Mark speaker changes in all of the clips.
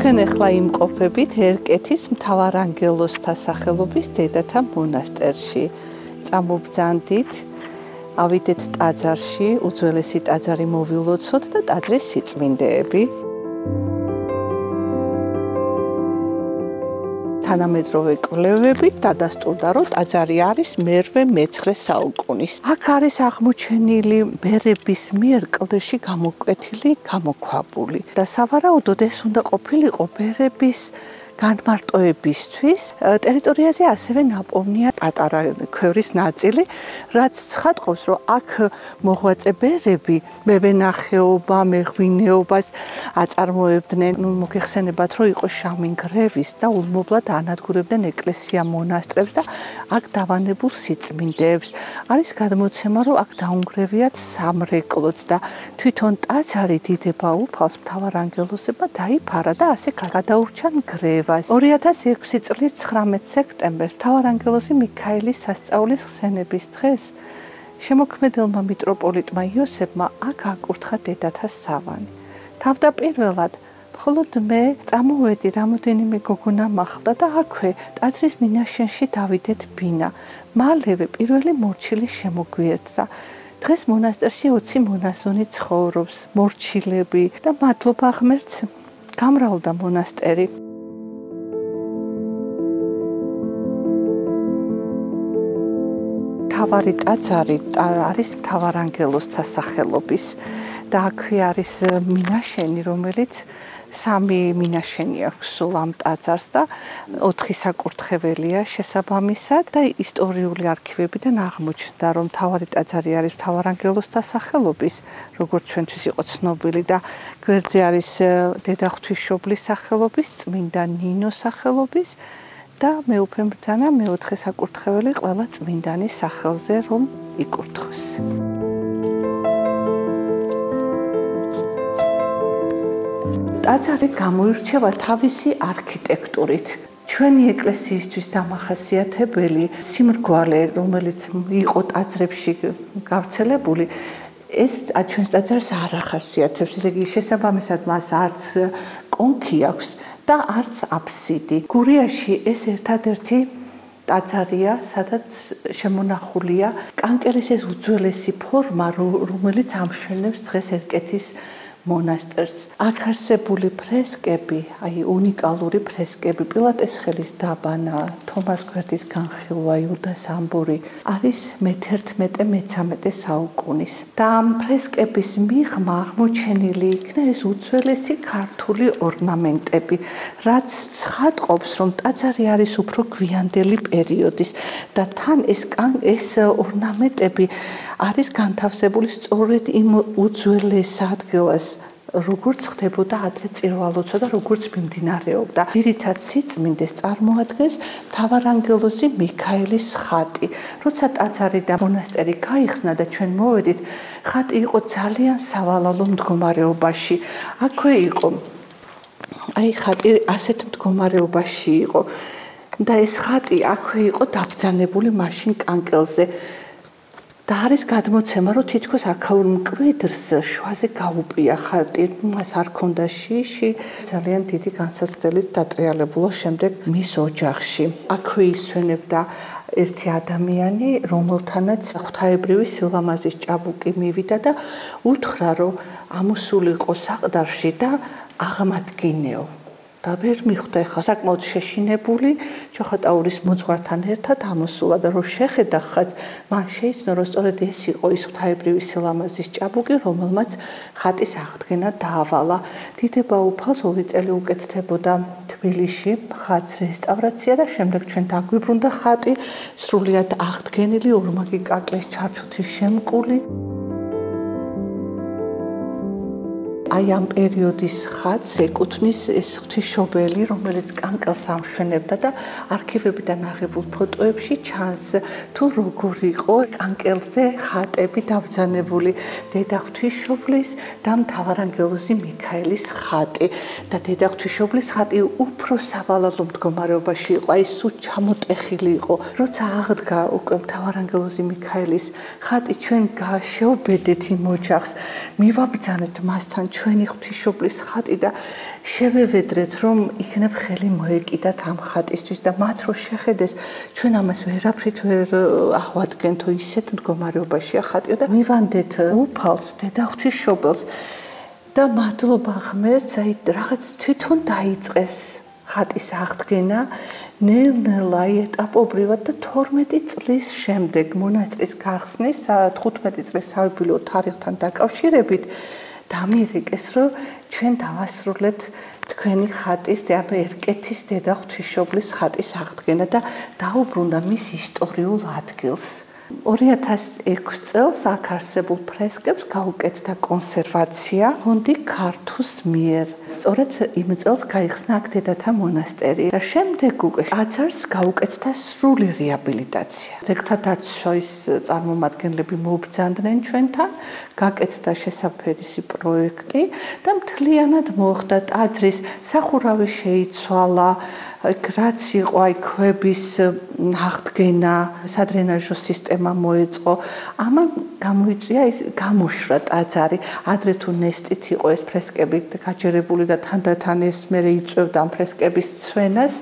Speaker 1: ჩვენ ახლა იმყოფებით ერკეთის მთავარანგელოზთა სახელობის დედათა მონასტერში. წამობძანდით, ავიდეთ ტაძარში, უძველესი ტაძარი მოვილოცოთ და ტაძრის სიწმინდეები. თანამედროვე კვლევებით დადასტურდა, რომ ტაძარი არის მე-19 საუკუნის. აქ არის აღმოჩენილი ბერების მიერ კლდეში გამოკვეთილი გამოქვაბული. და სავარაუდოდ ეს უნდა ყოფილიყო ბერების განმარტოებისთვის. ტერიტორიაზე ასევე ნაპოვნია პატარა ქვევრის ნაწილი, რაც ცხადყოფს, რომ აქ მოღვაწე ბერები მევენახეობა, მეღვინეობას აწარმოებდნენ. მოგეხსენებათ, რომ იყო შამინგრევის და ულმობლად ანადგურებდნენ ეკლესია-მონასტრებს და აქ დავანებულ სიწმინდეებს. არის გადმოცემა, რომ აქ დაუნგრევიათ სამრეკლოც და თვითონ ტაძარი დიდება უფალს მთავარანგელოზებმა დაიფარა და ასე გადაურჩა ნგრევას. 2006 წლის 19 სექტემბერს მთავარანგელოზი მიქაელის სასწაულის ხსენების დღეს შემოქმედებელმა მიტროპოლიტმა იოსებმა აქ აკურთხა დედათა სავანი. თავდაპირველად მხოლოდ მე წამოვედი, რამოდენიმე გოგონა მახლდა და აქვე ტაძრის მინაშენში დავიდეთ ბინა. მალევე პირველი მორჩილი შემოგვიერთდა. დღეს მონასტერში 20 მონაზონი ცხოვრობს, მორჩილები და მადლობა ღმერთს გამრავლდა მონასტერი. მთავარი ტაძარი არის მთავარანგელოზთა სახელობის და აქვე არის მინაშენი, რომელიც 3 მინაშენი აქვს სულ ამ ტაძარს და 4 საკურთხეველია შესაბამისად და ისტორიული არქივებიდან აღმოჩნდა, რომ მთავარი ტაძარი არის მთავარანგელოზთა სახელობის, როგორც ჩვენთვის იყო ცნობილი და გვერდზე არის დედა ღვთისმშობლის სახელობის, წმინდა ნინოს სახელობის და მეუფე ბრძანა მე-4 საკურთხეველი ყველა წმინდანის სახელზე რომ იკურთხოს. ტაძარი გამოირჩევა თავისი არქიტექტურით. ჩვენი ეკლესიისთვის დამახასიათებელი სიმრგვალე, რომელიც იყო ტაძრებში გავრცელებული, ეს ჩვენს ტაძარს არ ახასიათებს. ესე იგი, შესაბამისად მას არც კონქი აქვს და არც აბსიდი. გურიაში ეს ერთადერთი ტაძარია, სადაც შემონახულია კანკელის ეს უძველესი ფორმა, რომელიც ამშვენებს დღეს ერკეთის მონასტერს. აქ არსებული ფრესკები, უნიკალური ფრესკები, პილატეს ხელის დაბანა, თომას გვერდის განხილვა, იუდას ამბური, არის მე-11-13 საუკუნის. და ამ ფრესკების მიღმა აღმოჩენილი იქნა ეს უძველესი ქართული ორნამენტები, რაც ცხადყოფს, რომ ტაძარი არის უფრო გვიანდელი პერიოდის და თან ეს ორნამენტები არის განთავსებული სწორედ იმ უძველეს ადგილას, როგორც ხდებოდა ადრე წირვალოცვა და როგორც მიმდინარეობდა. ძირითად სიწმინდეს წარმოადგენს მთავარანგელოზი მიქაელის ხატი. როცა ტაძარი და მონასტერი გაიხსნა და ჩვენ მოვედით, ხატი იყო ძალიან სავალალო მდგომარეობაში. აქვე იყო, ხატი ასეთ მდგომარეობაში იყო და ეს ხატი აქვე იყო დაბრძანებული მაშინ კანკელზე. და არის გადმოცემა, რომ თითქოს აქაურ მკვიდრს შუაზე გაუპია ხატი, მას არ ჰქონდა შიში, ძალიან დიდი განსაცდელით დატრიალებულა შემდეგ მის ოჯახში. აქვე ისვენებდა ერთი ადამიანი, რომელთანაც ღვთაებრივი სილამაზის ჭაბუკი მივიდა და უთხრა, რომ ამოსულიყო საყდარში და აღმადგინეო. და ვერ მიხვდა ხა საკმაოდ შეშინებული ჩოხატაურის მოძღვართან ერთად ამოსულა და რომ შეხედა ხაც მან შეიცნო რომ სწორედ ეს იყო ის ღვთაებრივი სილამაზის ჭაბუკი რომელმაც ხატის აღდგენა დაავალა. დიდება უფალს 2 წელი უკეთდებოდა თბილისში ხატის რესტავრაცია და შემდეგ ჩვენ დაგვიბრუნდა ხატი სრულიად აღდგენილი ორმაგი კაკლის ჩარჩოთის შემკული. აი ამ პერიოდის ხატს ეკუთვნის ეს ღვთისმშობელი, რომელიც კანკელს ამშვენებდა და არქივებიდან აღებულ ფოტოებში ჩანს თუ როგორ იყო კანკელზე ხატები დაბრძანებული დედა ღვთისმშობლის და მთავარანგელოზი მიქაელის ხატი და დედა ღვთისმშობლის ხატი უფრო სავალალო მდგომარეობაში იყო, აი სულ ჩამოტეხილი იყო. როცა აღდგა უკვე მთავარანგელოზი მიქაელის ხატი, ჩვენ შევბედეთ იმ ოჯახს, მივაბრძანეთ მასთან ჩვენი ღვთისმშობლის ხატი და შევევედრეთ რომ იქნებ ხელი მოეკიდათ ამ ხატისთვის და მათ რო შეხედეს ჩვენ ამას ვერაფრით ვერ აღვადგენთო ისეთ მდგომარეობაშია ხატიო და მივანდეთ უფალს დედა ღვთისმშობელს და მადლობა ღმერთს აი რაღაც თვითონ დაიწყეს ხატის აღდგენა ნელ-ნელა ეტაპობრივად და 12 წლის შემდეგ მონასტრის გახსნის 15 წლის საიუბილეო თარიღთან დაკავშირებით დამირეკეს რომ ჩვენ დავასრულეთ თქვენი ხატის და ერკეთის დედა ღვთისმშობლის ხატის აღდგენა და დაუბრუნდა მის ისტორიულ ადგილს 2006 წელს აქ არსებულ ფრესკებს გაუკეთდა კონსერვაცია ფონდი ქართუს მიერ. სწორედ იმ წელს გაიხსნა აქ დედათა მონასტერი და შემდეგ უკვე ტაძარს გაუკეთდა სრული რეაბილიტაცია. ძეგლთა დაცვის წარმომადგენლები მოუბრძანდნენ ჩვენთან, გაკეთდა შესაფერისი პროექტი და მთლიანად მოხდა ტაძრის სახურავი შეიცვალა რაც იყო აი ქვების აღდგენა, სადრენაჟო სისტემა მოეწყო. ამან გამოიწვია ის გამოშრა ტაძარი. ადრე თუ ნესტით იყო ეს ფრესკები გაჯერებული და თანდათან ეს მერე იწევდა ამ ფრესკების ცვენას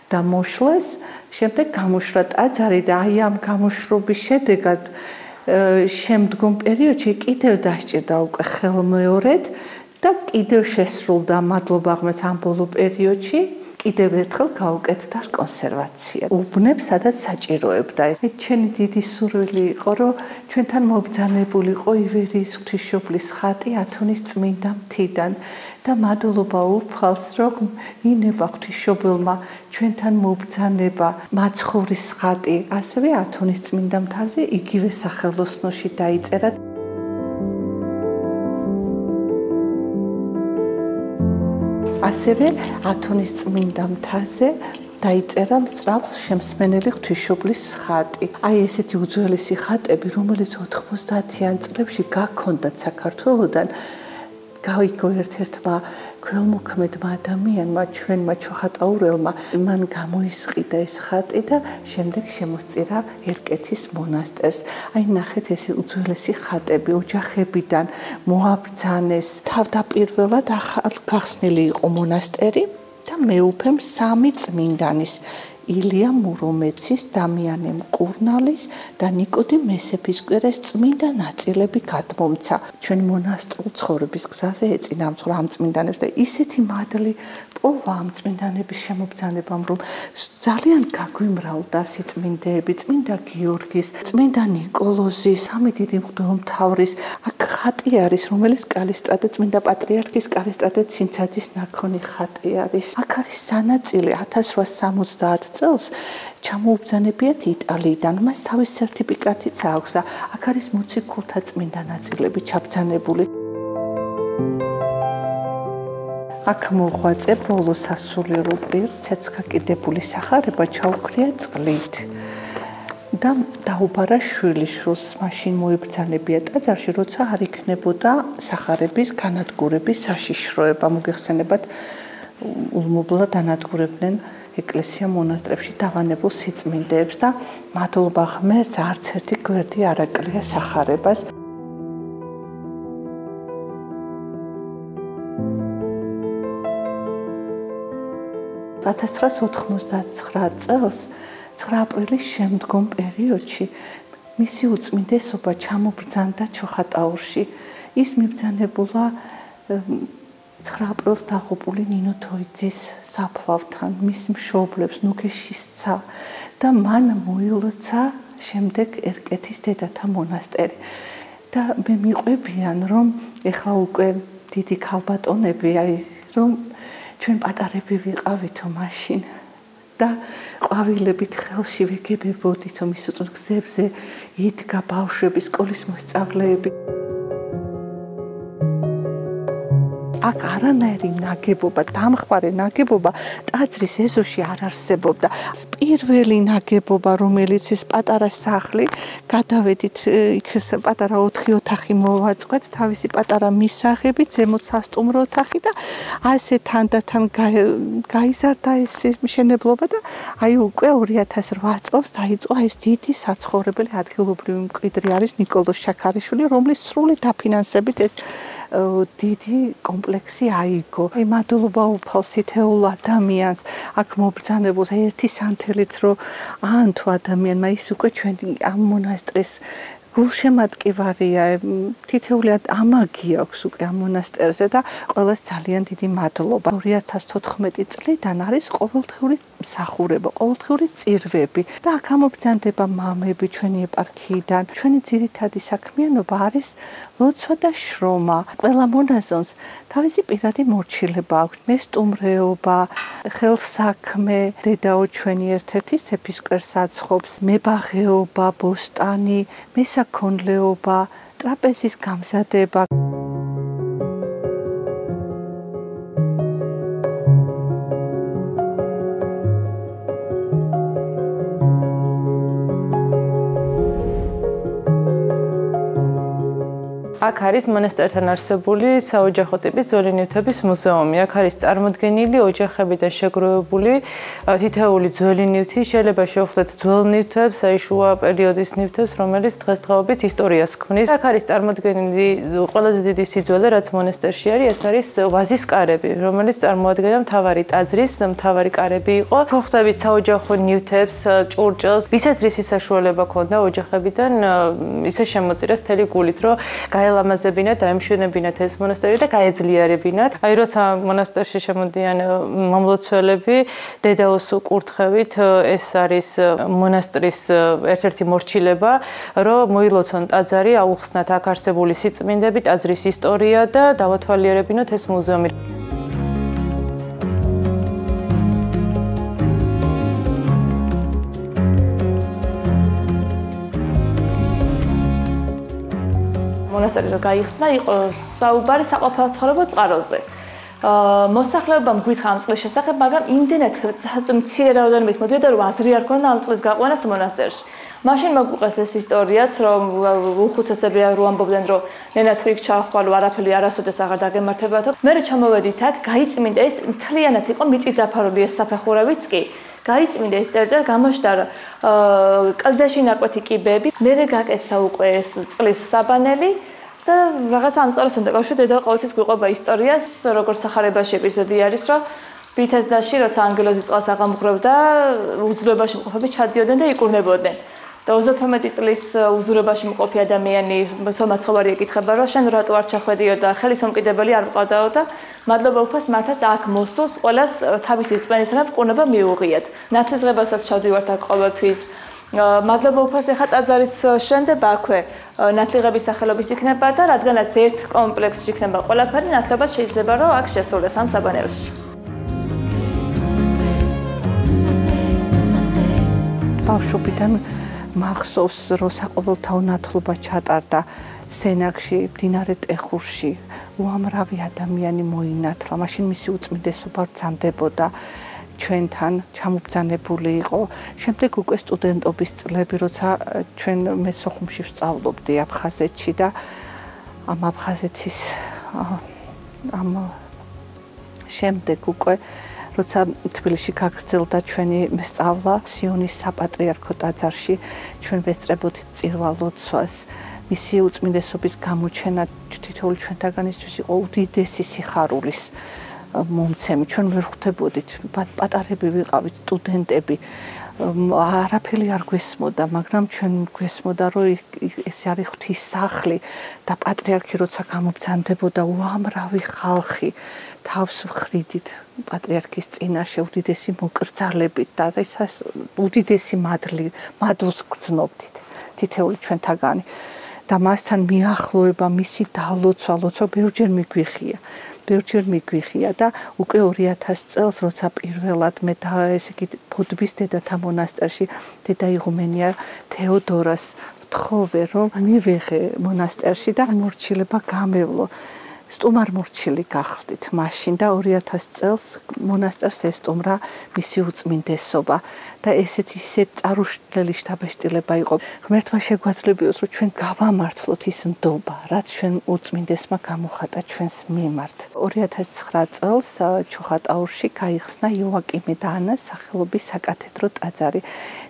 Speaker 1: და მოშლას. შემდეგ გამოშრა ტაძარი და აი ამ გამოშრობის შედეგად შემდგომ პერიოდში კიდევ დასჭირდა უკვე ხელმეორედ და კიდევ შესრულდა მადლობა ღმერთს ამ ბოლო პერიოდში. კიდევ ერთხელ გაუკეთდა კონსერვაცია. უბნებს სადაც საჭიროებდა. ჩვენი დიდი სურვილი იყო, რომ ჩვენთან მობრძანებულიყო ივერიის ღვთისმშობლის ხატი ათონის წმინდა მთიდან და მადლობა უფალს, რომ ინება ღვთისმშობელმა ჩვენთან მობრძანება მაცხოვრის ხატი, ასევე ათონის წმინდა მთაზე იგივე სახელოსნოში დაიწერა. ასევე ათონის წმინდა მთაზე დაიწერა მსწრაფლ შემსმენელი ღვთისმშობლის ხატი. აი ესეთი უძველესი ხატები, რომელიც 90-იან წლებში გაქონდათ საქართველოსთან, გაიგო ერთ-ერთმა ქველმოქმედმა ადამიანმა, ჩვენმა ჩოხატაურელმა, მან გამოისყიდა ეს ხატი და შემდეგ შემოსწირა ერკეთის მონასტერს. აი ნახეთ ეს უძველესი ხატები ოჯახებიდან მოაბრძანეს. თავდაპირველად ახალ გახსნილი იყო მონასტერი და მეუფემ 3 წმინდანის ილია მურომეცის, დამიანე მკურნალის და ნიკოდიმ მესეფისკვირეს წმინდა ნაწილები გადმომცა. ჩვენ მონასტრულ ცხოვრების გზაზე ეწინამძღვრა ამ წმინდანებს და ისეთი მადლი პოვა ამ წმინდანების შემობრძანებამ, რომ ძალიან გაგვიმრავლდა სიწმინდეები, წმინდა გიორგის, წმინდა ნიკოლოზის, სამი დიდი მღვდელმთავრის. აქ ხატი არის, რომელიც კალისტრატე წმინდა პატრიარქის კალისტრატე ცინცაძის ნაქონი ხატი არის. აქ არის სანაწილე 1870 წელს ჩამოუბრძანებიათ იტალიიდან. მას თავის სერტიფიკატიც აქვს და აქ არის მოციქულთა წმინდა ნაწილები ჩაბრძანებული. აქ მოღვაწე ბოლო სასულიერო პირს ცეცხლგადებული სახარება ჩაუქრია წყლით და დაუბარა შვილიშვილს მაშინ მოიბრძანებია ტაძარში, როცა არ იქნებოდა სახარების განადგურების საშიშროება. მოგეხსენებათ, ულმობლად ანადგურებდნენ ეკლესია მონასტრებში დავანებულ სიწმინდეებს და მადლობა ღმერთს არც ერთი გვერდი არ აკლია სახარებას. 1989 წელს 9 აპრილის შემდგომ პერიოდში მისი უწმინდესობა ჩამობრძანდა ჩოხატაურში. ის მიბრძანებულა 9 აპრილს დაღუპული ნინო თოიძის საფლავთან, მის მშობლებს ნუგეშისცა და მან მოილოცა შემდეგ ერკეთის დედათა მონასტერი. და მე მიყვებიან, რომ ეხლა უკვე დიდი ქალბატონები, აი რომ ჩვენ პატარები ვიყავითო მაშინ და ყვავილებით ხელში ვეგებებოდითო მის გზებზე იდგა ბავშვები, სკოლის მოსწავლეები. აქ არანაირი ნაგებობა, დამხმარე ნაგებობა ტაძრის ეზოში არ არსებობდა. პირველი ნაგებობა, რომელიც ეს პატარა სახლი, გადავედით იქ პატარა 4 ოთახი მოვაწყვეთ, თავისი პატარა მისაღები, ზემოთ სასტუმრო ოთახი და ასე თანდათან გაიზარდა ეს მშენებლობა და აი უკვე 2008 წელს დაიწყო ეს დიდი საცხოვრებელი ადგილობრივი მკვიდრი არის ნიკოლოზ შაქარიშვილი, რომლის სრული დაფინანსებით ეს დიდი კომპლექსი აიგო. აი მადლობა უფალს თითოეულ ადამიანს აქ მობრძანებულს ერთი სანთელიც რო აანთო ადამიანმა ის უკვე ჩვენი ამ მონასტრის გულშემატკივარია, თითოეული ამაგი აქვს უკვე ამ მონასტერზე და ყველას ძალიან დიდი მადლობა. 2014 წლიდან არის ყოველდღიური მსახურება, ყოველდღიური წირვები და აქ ამობრძანდება მამები ჩვენი ეპარქიიდან. ჩვენი ძირითადი საქმიანობა არის ლოცვა და შრომა. ყველა მონაზონს თავისი პირადი მორჩილება აქვს, მესტუმრეობა, ხელსაქმე, დედაო ჩვენი ერთ-ერთი სეფისკვერს აცხობს, მებაღეობა, ბოსტანი, მესაქონლეობა, ტრაპეზის გამზადება.
Speaker 2: აქ არის მონასტერთან არსებული საოჯახო ტიპის ძველი ნივთების მუზეუმი. აქ არის წარმოდგენილი ოჯახებიდან შეგროვებული თითოეული ძველი ნივთი. შეიძლება შევხვდეთ ძველ ნივთებს, საიშუა პერიოდის ნივთებს, რომელიც დღესდღეობით ისტორიას ქმნის. აქ არის წარმოდგენილი ყველაზე დიდი სიძველე, რაც მონასტერში არის, ეს არის ვაზის კარები, რომელიც წარმოადგენდა მთავარი ტაძრის მთავარი კარები იყო. გვხვდებით საოჯახო ნივთებს, ჭურჭელს, ვისაზრისი საშუალება ჰქონდა ოჯახებიდან ისე შემოწირეს მთელი გულით, რომ ლამაზებინათ, დაემშვენებინათ ეს მონასტერი და გაეძლიერებინათ. აი როცა მონასტერში შემოდიან მომლოცველები, დედაოს უკურთხევით, ეს არის მონასტრის ერთ-ერთი მორჩილება, რომ მოილოცონ ტაძარი, აუხსნათ აქ არსებული სიწმინდები, ტაძრის ისტორია და დავათვალიერებინოთ ეს მუზეუმი. მონასტერი რო გაიხსნა, იყო საუბარი საყოფელო ცხოვრება წყაროზე. მოსახლეობამ გვითხრა ამ წყლის შესახებ, მაგრამ იმდენად მცირე რაოდენობით მოდიოდა, რომ აზრი არ ქონდა ამ წყლის გაყვანას მონასტერში. მაშინ მოგვიყეს ეს ისტორიაც, რომ უხუცესები რო ამბობდნენ, რომ ნენა თუ იქ ჩაახვალო, არაფერი არასოდეს აღარ დაგემართებათო. მე ჩამოვედით აქ, გაიწმინდა ეს მთლიანად იყო მიწით დაფარული ეს საფეხურავიც კი. გაიწმინდა ეს ტერიტორია, გამოშდარა კლდეში ნაკვეთი კიბეები, მერე გაკეთა უკვე ეს წყლის საბანელი და რაღაც ამ წარს უნდა კავშირი დედა ყოველთვის გვიყვება ისტორიას, როგორც სახარებაში ეპიზოდი არის, რომ ბითესდაში როცა ანგელოზი წყალს აღამღრევდა, უძლეობაში მყოფები ჩადიოდნენ და იკურნებოდნენ. და 38 წლის უზურებაში მყოფი ადამიანი მაცხოვარი ეკითხება, რომ შენ რატო არ ჩახვედიო და ხელისმომკიდებელი არ მყავდაო და მადლობა უფას მართაც აქ მოსულს ყველას თავისი რწმენისგან ყურნება მიუღიათ. ნათლისღებასაც ჩავდივართ აქ ყოველთვის. მადლობა უფას ეხა ტაძარიც შენდება აქვე ნათლიღების სახელობის იქნება და რადგანაც ერთ კომპლექსში იქნება ყველაფერი, ნათლობას შეიძლება რომ აქ შესრულდეს ამ საბანელში.
Speaker 1: ბავშვობიდან მახსოვს, რომ საყოველთაო ნათლობა ჩატარდა სენაკში, მდინარე ტეხურში. უამრავი ადამიანი მოინათლა. მაშინ მისი უწმიდესობა ბრძანდებოდა ჩვენთან, ჩამობრძანებული იყო. შემდეგ უკვე სტუდენტობის წლები, როცა ჩვენ მესოხუმში ვსწავლობდი აფხაზეთში და ამ აფხაზეთის ამ შემდეგ უკვე როცა თბილისში გაგრძელდა ჩვენი სწავლა სიონის საპატრიარქო ტაძარში, ჩვენ ვესწრებოდით წირვალოცვას. მისი უწმინდესობის გამოჩენა თითოეული ჩვენთაგანისთვის იყო უდიდესი სიხარულის მომცემი. ჩვენ ვერ ხვდებოდით, პატარები ვიყავით, სტუდენტები. არაფერი არ გვესმოდა, მაგრამ ჩვენ გვესმოდა, რომ ეს არის ღვთის სახლი და პატრიარქი როცა გამობრძანდებოდა, უამრავი ხალხი თავს ვხრიდით პატრიარქის წინაშე უდიდესი მოკრძალებით და ეს უდიდესი მადლს გრძნობდით თითოეული ჩვენთაგანი და მასთან მიახლოება, მისი დალოცვა, ლოცვა ბევრჯერ მიგვიხია და უკვე 2000 წელს როცა პირველად მე და ესე იგი ფოდბის დედათა მონასტერში დედა იღუმენია თეოდორას ვთხოვე რომ მივიღე მონასტერში და მორჩილება გამევლო. სტუმარ მორჩილი გახდით მაშინ და 2000 წელს მონასტერს ესტუმრა მისი უწმინდესობა და ესეც ისეთ წარუშლელი შთაბეჭდილება იყო. ღმერთმა შეგვაძლებიოს, რომ ჩვენ გავამართლოთ ის ნდობა, რაც ჩვენ უწმინდესმა გამოხატა ჩვენს მიმართ. 2009 წელს ჩოხატაურში გაიხსნა იოაკიმე და ანას სახელობის საკათედრო ტაძარი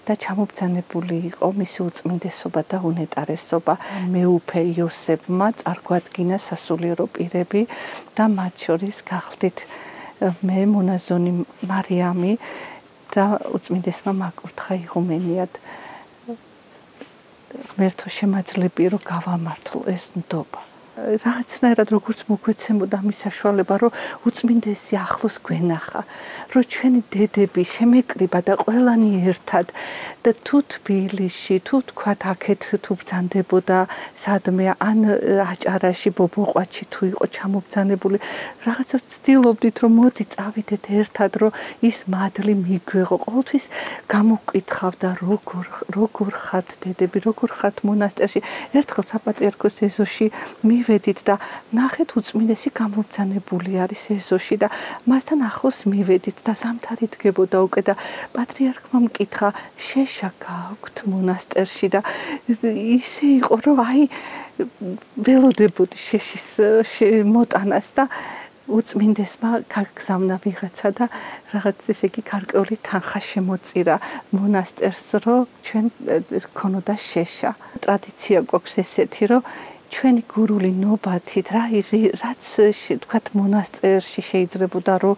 Speaker 1: და ჩამობრძანებული იყო მისი უწმინდესობა და უნეტარესობა. მეუფე იოსებმა წარგვადგინა სასულიერო პირები და მათ შორის გახდით მე მონაზონი მარიამი და უწმინდესმა მაკურთხა იღუმენიად. ღმერთო შემაძლებია რომ გავამართლო ეს ნდობა. რაღაცნაირად როგორც მოგვეცემოდა მის საშუალება, რომ უწმინდესი ახლოს გვენახა, რომ ჩვენი დედები შემეკრიბა და ყველანი ერთად და თუ თბილისში, თუ თქვათ აქეთ თუ ბრძანდებოდა სადმე ან აჭარაში, ბობოყვათში თუ იყო ჩამობრძანებული, რაღაცა ვცდილობდით, რომ მოდი წავიდეთ ერთად, რომ ის მადლი მიგვეღო. ყოველთვის გამოგკითხავდა, როგორ ხართ დედები, როგორ ხართ მონასტერში. ერთხელ საპატრიარქოს ეზოში მივედით და ნახეთ უწმინდესი გამობრძანებული არის ეზოში და მასთან ახლოს მივედით და ზამთარი დგებოდა უკვე და პატრიარქმა მკითხა შეშა გააქვთ მონასტერში და ისე იყო რომ აი ველოდებოდი შეშის მოტანას და უწმინდესმა გაგზავნა ვიღაცა და რაღაც ესე იგი გარკვეული თანხა შემოწირა მონასტერს რომ ჩვენ ქონოდა შეშა. ტრადიცია გვაქვს ესეთი რომ ჩვენი გურული ნობათით რაც თქვათ მონასტერში შეიძლებოდა რომ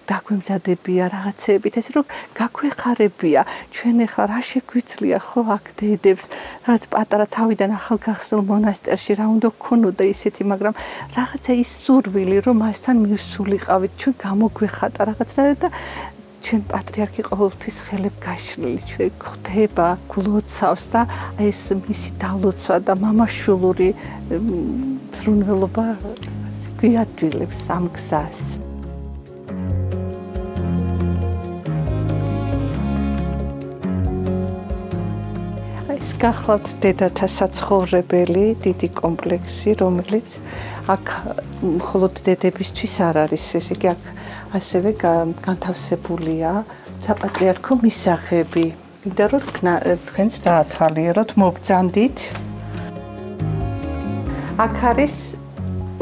Speaker 1: დაგვემზადებია რაღაცეებით ესე რომ გაგვეხარებია ჩვენ ახლა რა შეგვიძლია ხო აქ დედებს რაც პატარა თავიდან ახალგახსნილ მონასტერში რა უნდა გქონოდა ისეთი მაგრამ რაღაცა ის სურვილი რომ მასთან მივსულიყავით ჩვენ გამოგვეხატა რაღაცნაირად და ჩვენ პატრიარქი ყოველთვის ხელებ გაშლილი ჩვენ ხვდება გლოცავს და ეს მისი დალოცვა და მამაშვილური ზრუნველობა გვიადვილებს ამ გზას. ეს გახლავთ დედათა საცხოვრებელი დიდი კომპლექსი რომელიც აქ მხოლოდ დედებისთვის არ არის ესე იგი აქ ასევე განთავსებულია საპატრიარქო მისაღები. მინდა რომ თქვენც დაათვალიეროთ მობრძანდით. აქ არის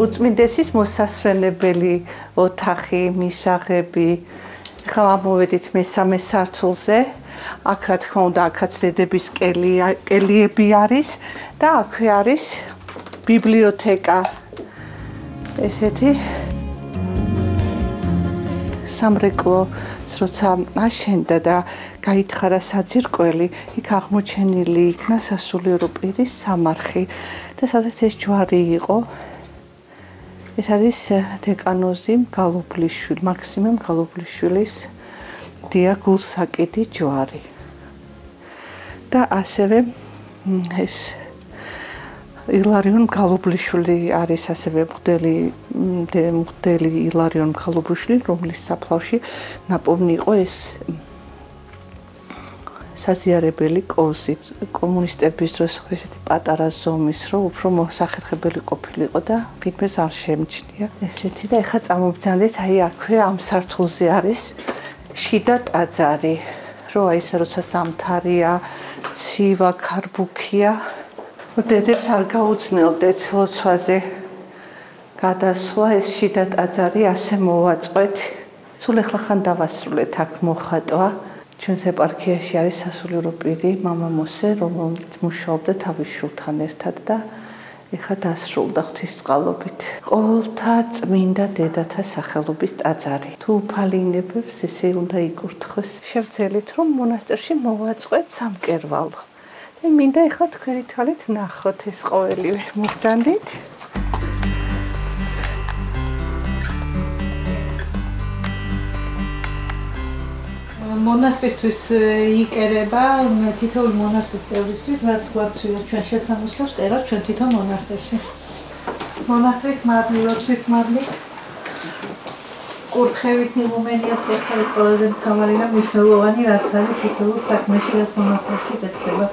Speaker 1: უწმინდესის მოსასვენებელი ოთახი, მისაღები. ხა მოვედით მესამე სართულზე. აქ რა თქმა უნდა აქაც დედების კელიები არის და აქვე არის ბიბლიოთეკა. ესეთი სამრეკლოს როცა აშენდა და გაითხარა საძირკველი, იქ აღმოჩენილი იქნა სასულიერო პირის სამარხი და სადაც ეს ჯვარი იყო. ეს არის დეკანოზი გალობლიშვილი, მაქსიმე გალობლიშვილის დია გულსაკიდი ჯვარი. და ასევე ეს ილარიონ გალობლიშვილი არის ასევე მღვდელი ილარიონ გალობლიშვილი, რომლის საფლავში ნაპოვნი იყო ეს საზიარებელი კოზი. კომუნისტების დროს ესეთი პატარა ზომის, რომ უფრო მოსახერხებელი ყოფილიყო და ვინმეს არ შემჩნია. ესეთი და ეხლა წამობრძანდით, აი აქვე ამ სართულზე არის შიდა ტაძარი. რო აი ეს როცა ზამთარია, ცივა, ქარბუქია დედებს არ გაუძნელდეთ ლოცვაზე გადასვლა ეს შიდა ტაძარი ასე მოვაწყვეთ. სულ ეხლა ხან დავასრულეთ აქ მოხატვა. ჩვენს ეპარქიაში არის სასულიერო პირი მამა მოსე, რომელიც მუშაობდა თავის შვილთან ერთად და ეხლა დასრულდა ღვთისწყალობით. ყოველთა წმინდა დედათა სახელობის ტაძარი. თუ უფალინებებს ესე უნდა იკურთხოს. შევძელით რომ მონასტერში მოვაწყვეთ სამკერვალო. და მინდა ეხლა თქვენი თვალით ნახოთ ეს ყოველივე. მოგძანდით?
Speaker 3: მონასტრისთვის იკერება თითოეული მონასტრის წევრისთვის, რაც გვაცვია ჩვენ შესამოსლებს, წერავ ჩვენ თვითონ მონასტერში. მონასტრის მადლი, ლოცვის მადლი. კურთხევით იღუმენიას კურთხევით ყველაზე მთავარი და მნიშვნელოვანი რაც არის თითოეულ საქმეში, რაც მონასტერში გეთქება.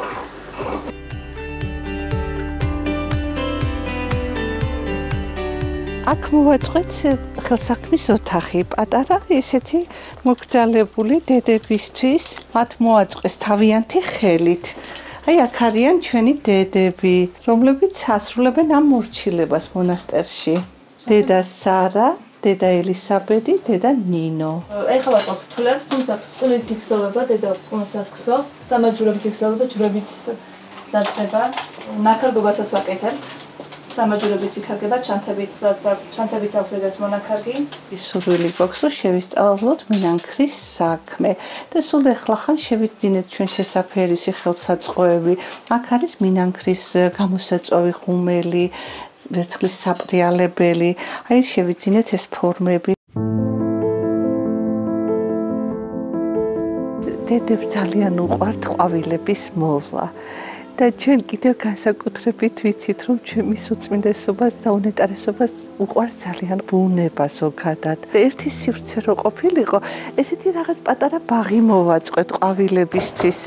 Speaker 1: აქ მოვაწყვეთ ხელსაქმის ოთახი, პატარა ესეთი მოგრძალებული დედებისთვის. მათ მოაწყვეს თავიანთი ხელით. აი აქ არიან ჩვენი დედები, რომლებიც ასრულებენ ამ მორჩილებას მონასტერში. დედა სარა, დედა ელისაბედი, დედა ნინო.
Speaker 2: ეხლა ვაწყობთ თულებს, თუმცა წყვილიც იქსოვება, დედა წყვილსაც ქსოვს, სამაჯურებით იქსოვება, ჯვრებიც საჭდება. ნაქარგობასაც ვაკეთებთ. სამაჯურებით იქარგება, ჩანთებიც აქვს დედას მონაქარგი. სურვილი გვაქვს, რომ შევისწავლოთ მინანქრის საქმე და სულ ახლახან შევიძინეთ ჩვენ შესაფერისი ხელსაწყოები. აქ არის მინანქრის გამოსაწვევი ხუმელი, ვერცხლის საპრიალებელი. აი შევიძინეთ ეს ფორმები. დედებს ძალიან უყვართ ყვავილების მოვლა. და ჩვენ კიდევ განსაკუთრებით ვიცით, რომ ჩემი უწმინდესობას და უნეტარესობას უყვარს ძალიან ბუნება ზოგადად. ერთი სივრცე რო ყოფილიყო, ესეთი რაღაც პატარა ბაღი მოვაწყვეთ ყვავილებისთვის.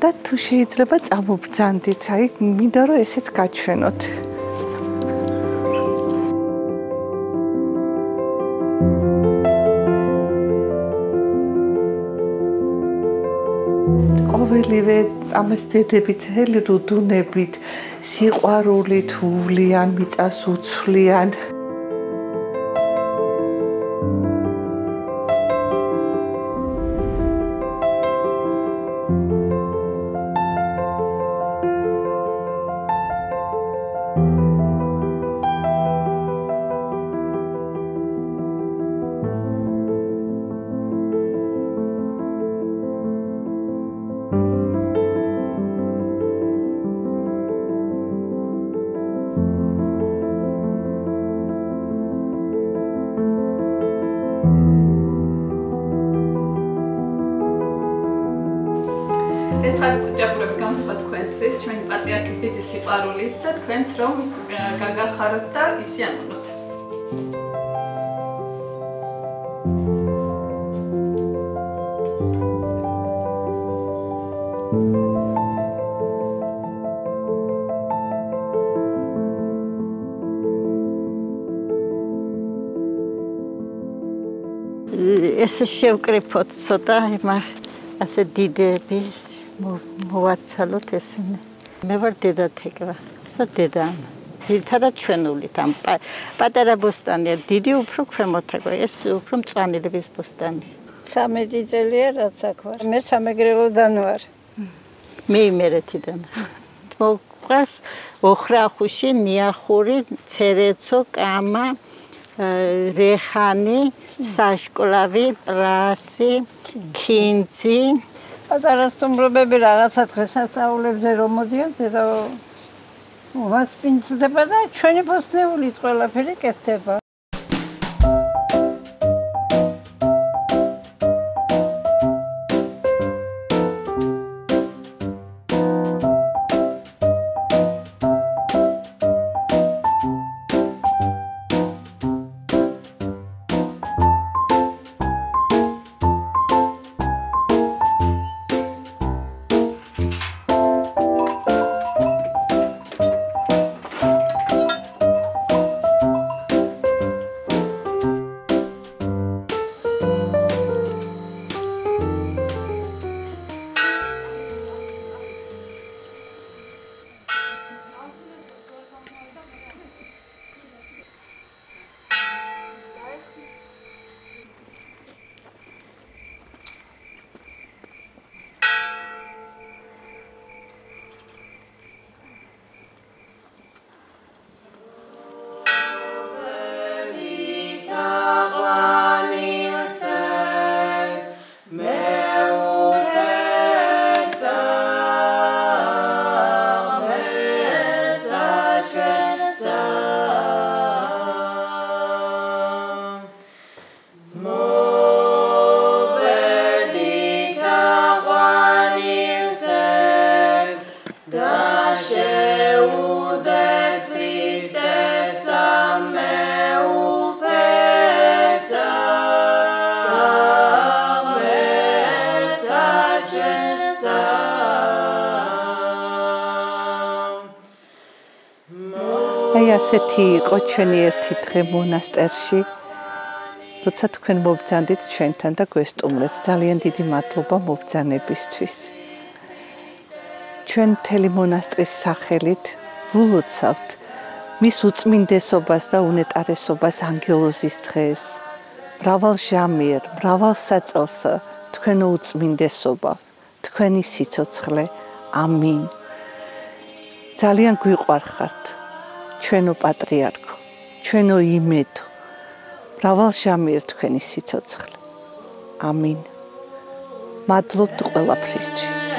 Speaker 2: და თუ შეიძლება წამობძანდით, აი მინდა რომ ესეც გაჩვენოთ. ყოველივე ამას დედებით, რუდუნებით, სიყვარულით უვლიან, მიწას უცვლიან.
Speaker 4: ეს ხარჯაპურები გამოსვა თქვენთვის, ჩვენი პატრიარქის დიდი სიყვარულით და თქვენც რომ გაგახაროთ და ისიანონოთ.
Speaker 5: ეს შევკრიფოთ ცოტა ასე დიდები მოვაცალოთ ესენი. მე ვარ დედა თეკლა, დედა ძირითადად ჩვენულით ამ პატარა ბოსტანია, დიდი უფრო ქვემოთ აქვე, ეს უფრო მწვანილების ბოსტანი.
Speaker 6: 13 წელია რაც აქ ვარ. მე სამეგრელოდან ვარ.
Speaker 5: მე იმერეთიდან. მოყვარს ოხრახუში, ნიახური, ცერეცო, კამა, რეხანი, საშკოლავი, პლასი, ქინძი.
Speaker 6: პატარა სტუმრობები რაღაცა დღესასწაულებზე რომ მოდიან, და ვასპინძლდება და ჩვენი ბოსტნეულით ყველაფერი კეთდება.
Speaker 1: აი ასეთი იყო ჩვენი ერთი დღე მონასტერში. როცა თქვენ მობრძანდით ჩვენთან და გვესტუმრეთ, ძალიან დიდი მადლობა მობრძანებისთვის. ჩვენ მთელი მონასტრის სახელით ვილოცავთ მის უწმინდესობას და უნეტარესობას ანგელოზის დღეს. მრავალ ჟამიერ, მრავალ საწელს თქვენო უწმინდესობა, თქვენი სიცოცხლე. ამინ. ძალიან გვიყვარხართ. ჩვენო პატრიარქო, ჩვენო იმედო. მრავალ ჟამიერ თქვენი სიცოცხლე. ამინ. მადლობთ ყველაფრისთვის.